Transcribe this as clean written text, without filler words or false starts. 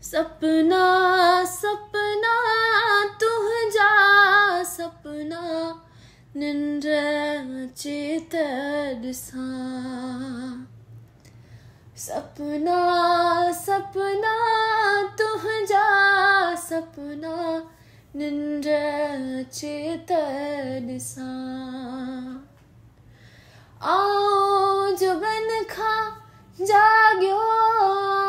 सपना सपना तुझा सपना निंड चेत ॾिसां सपना सपना तुझा सपना निंड चेत ॾिसां आओ जुगन खां जाॻियो